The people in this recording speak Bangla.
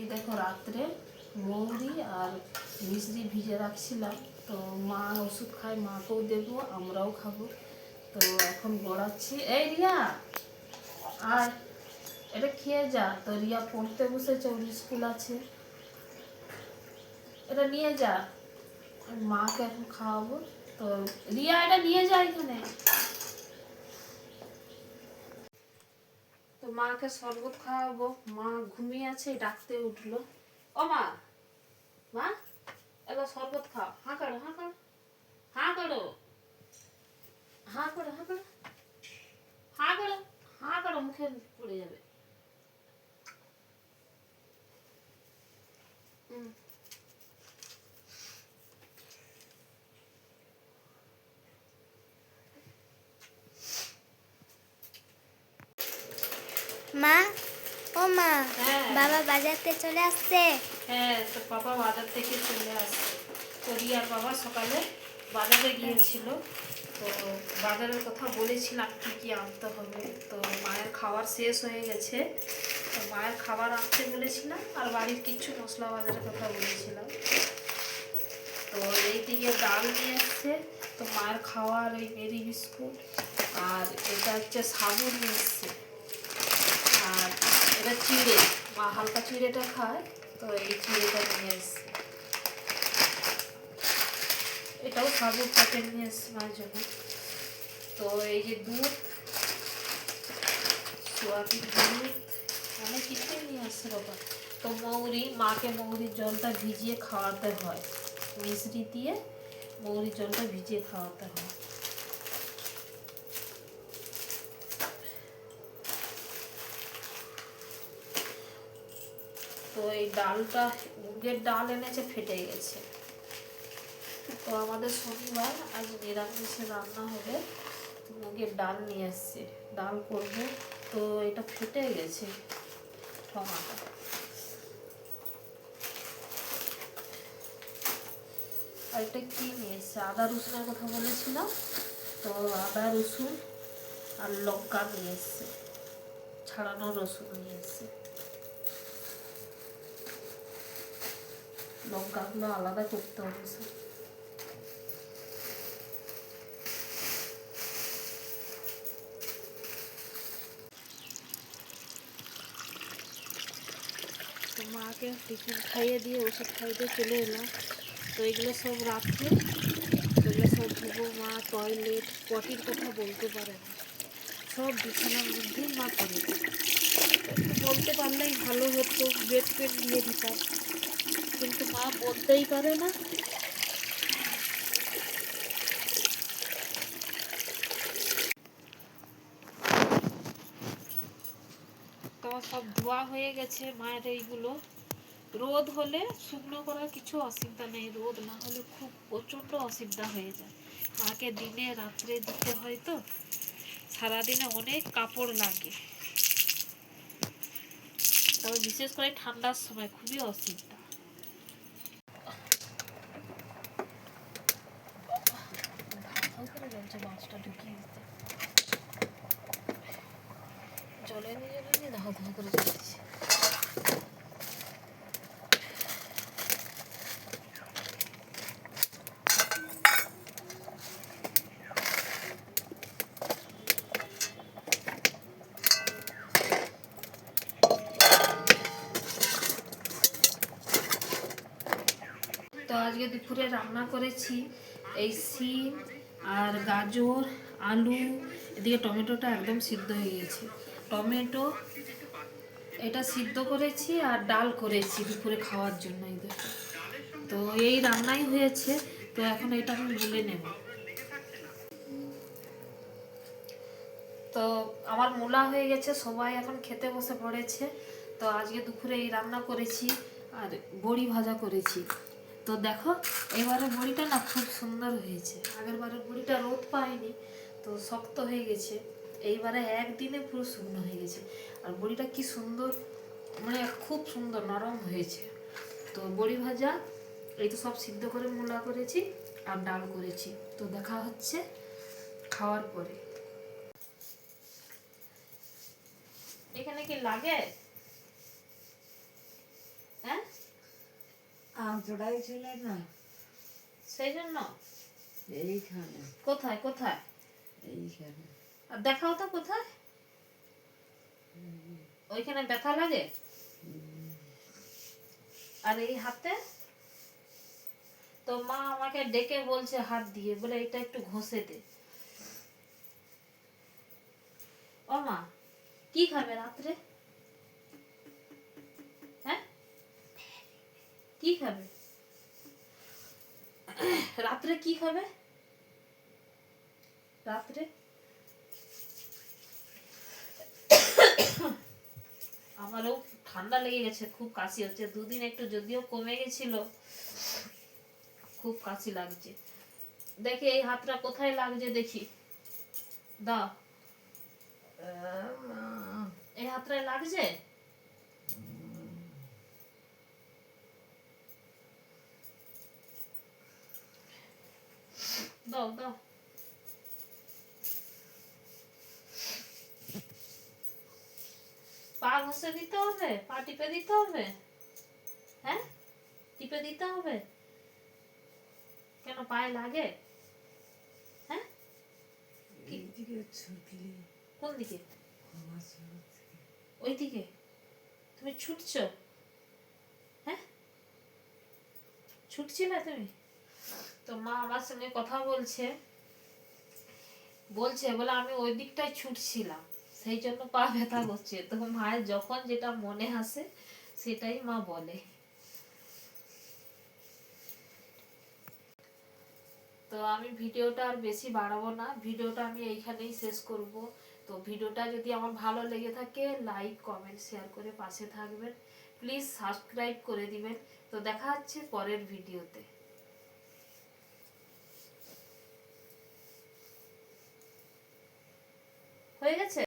এই দেখো রাত্রে মৌরি আর মিশ্রি ভিজে রাখছিলাম, তো মা ওষুধ খায়, মাকেও দেবো, আমরাও খাবো। তো এখন গড়াচ্ছি। এই রিয়া, আর এটা খেয়ে যা। তো রিয়া পড়তে বসেছে, ওর স্কুল আছে, এটা নিয়ে যা, মাকে এখন খাওয়াবো। তো রিয়া এটা নিয়ে যা এখানে। তো মাকে শরবত খাওয়াবো, মা ঘুমিয়ে আছে, ডাকতে উঠলো। ও মা, মা এবার শরবত খাও। হাঁ করো, হাঁ করো, হাঁ করো, হাঁ করো, হাঁ করো, হাঁ করো, হাঁ করো, মুখে পড়ে যাবে। মা, ও মা, হ্যাঁ বাবা বাজার থেকে চলে আসছে। হ্যাঁ, তো বাবা বাজার থেকে চলে আসছে। তো রিয়ার বাবা সকালে বাজারে গিয়েছিল। তো বাজারের কথা বলেছিলাম কি কি আনতে হবে। তো মায়ের খাবার শেষ হয়ে গেছে, তো মায়ের খাবার আনতে বলেছিলাম, আর বাড়ির কিছু মশলা বাজারের কথা বলেছিলাম। তো এইদিকে ডাল নিয়ে এসছে, তো মায়ের খাওয়ার ওই মেরি বিস্কুট, আর এটা হচ্ছে সাবু নিয়ে এসছে, আর এটা চিড়ে, মা হালকা চিড়েটা খায়, তো এই চিড়েটা নিয়ে এসছে। এটাও সাবুর প্যাকেট নিয়ে এসছে মায়ের জন্য। তো এই যে দুধ, সোয়াবিন দুধ, অনেক কিছুই নিয়ে আসছে বাবা। তো মৌরি, মাকে মৌরির জলটা ভিজিয়ে খাওয়াতে হয়, মিশ্রি দিয়ে মৌরির জলটা ভিজিয়ে খাওয়াতে হয়। তো এই ডালটা, মুগের ডাল এনেছে, ফেটে গেছে। তো আমাদের শনিবার, আজ নিরামিষে রান্না হবে। মুগের ডাল নিয়ে এসছে, ডাল করব। তো এটা ফেটে গেছে টমাটো। আর এটা কি নিয়ে এসছে, আদা রসুনের কথা বলেছিলাম, তো আদা রসুন আর লঙ্কা নিয়ে এসছে, ছাড়ানো রসুন নিয়ে এসছে। লঙ্কাগুলো আলাদা করতে হবে সব। তো মাকে টিফিন খাইয়ে দিয়ে, ওষুধ খাইয়ে চলে এলাম। তো এগুলো সব রাখতে, এগুলো সব ধুবো। মা টয়লেট পটির কথা বলতে পারে না, সব বিছানার মধ্যেই মা করে দেয়। বলতে পারলেই ভালো হতো, বেড ফেড দিয়ে দিতাম, কিন্তু মা বলতেই পারে না। তো সব ধোয়া হয়ে গেছে মায়ের এইগুলো। রোদ হলে শুকনো করার কিছু অসুবিধা নেই, রোদ না হলে খুব প্রচণ্ড অসুবিধা হয়ে যায়। মাকে দিনে রাত্রে দিতে হয়, তো সারাদিনে অনেক কাপড় লাগে, তবে বিশেষ করে ঠান্ডার সময় খুবই অসুবিধা। মাছটা ঢুকিয়ে দিতে, জলে নিয়ে নিয়ে ধাও ধাও করে যাচ্ছে। তো আজকে দুপুরে রান্না করেছি এই সিম আর গাজর, আলু, এদিকে টমেটোটা একদম সিদ্ধ হয়ে গেছে। টমেটো এটা সিদ্ধ করেছি, আর ডাল করেছি দুপুরে খাওয়ার জন্য। এই দেখো, তো এই রান্নাই হয়েছে। তো এখন এটা আমি গুলে নেব। তো আমার মূলা হয়ে গেছে, সবাই এখন খেতে বসে পড়েছে। তো আজকে দুপুরে এই রান্না করেছি, আর বড়ি ভাজা করেছি। তো দেখো, এবারে বড়িটা না খুব সুন্দর হয়েছে। আগের বারের বড়িটা রোদ পায়নি, তো শক্ত হয়ে গেছে। এইবারে একদিনে পুরো শুকনো হয়ে গেছে, আর বড়িটা কি সুন্দর, মানে খুব সুন্দর নরম হয়েছে। তো বড়ি ভাজা, এই তো সব সিদ্ধ করে মূলা করেছি, আর ডাল করেছি। তো দেখা হচ্ছে খাওয়ার পরে। এখানে কি লাগে? চড়াই ছিল না সেই জন্য এইখানে কোথায় কোথায় এইখানে আর দেখাও তো কোথায় ওইখানে ব্যথা লাগে আর এই হাতে তো মা আমাকে ডেকে বলছে হাত দিয়ে বলে এটা একটু ঘষে দে ও মা কি খাবে রাত্রে হ্যাঁ কি খাবে রাত্রে কি খাবে রাত্রে আমারও ঠান্ডা লেগে গেছে খুব কাশি হচ্ছে দুদিন একটু যদিও কমে গেছিল খুব কাশি লাগছে দেখি এই হাতটা কোথায় লাগছে দেখি দাও এই হাতটায় লাগছে দাও দাও পা ঘষে দিতে হবে পা টিপে দিতে হবে হ্যাঁ টিপে দিতে হবে কেন পায়ে লাগে হ্যাঁ এইদিকে ছুটলি কোন দিকে আমার শরীর থেকে। ওই দিকে তুমি ছুটছো হ্যাঁ ছুটছিলে তুমি তো মা আমার সঙ্গে কথা বলছে বলছে বলে আমি ওই দিকটায় ছুটছিলাম সেই জন্য পা ব্যথা করছে তো মায়ের যখন যেটা মনে আসে সেটাই মা বলে তো আমি ভিডিওটা আর বেশি বাড়াবো না ভিডিওটা আমি এইখানেই শেষ করব তো ভিডিওটা যদি আমার ভালো লেগে থাকে লাইক কমেন্ট শেয়ার করে পাশে থাকবেন প্লিজ সাবস্ক্রাইব করে দিবেন তো দেখা হচ্ছে পরের ভিডিওতে হয়ে গেছে।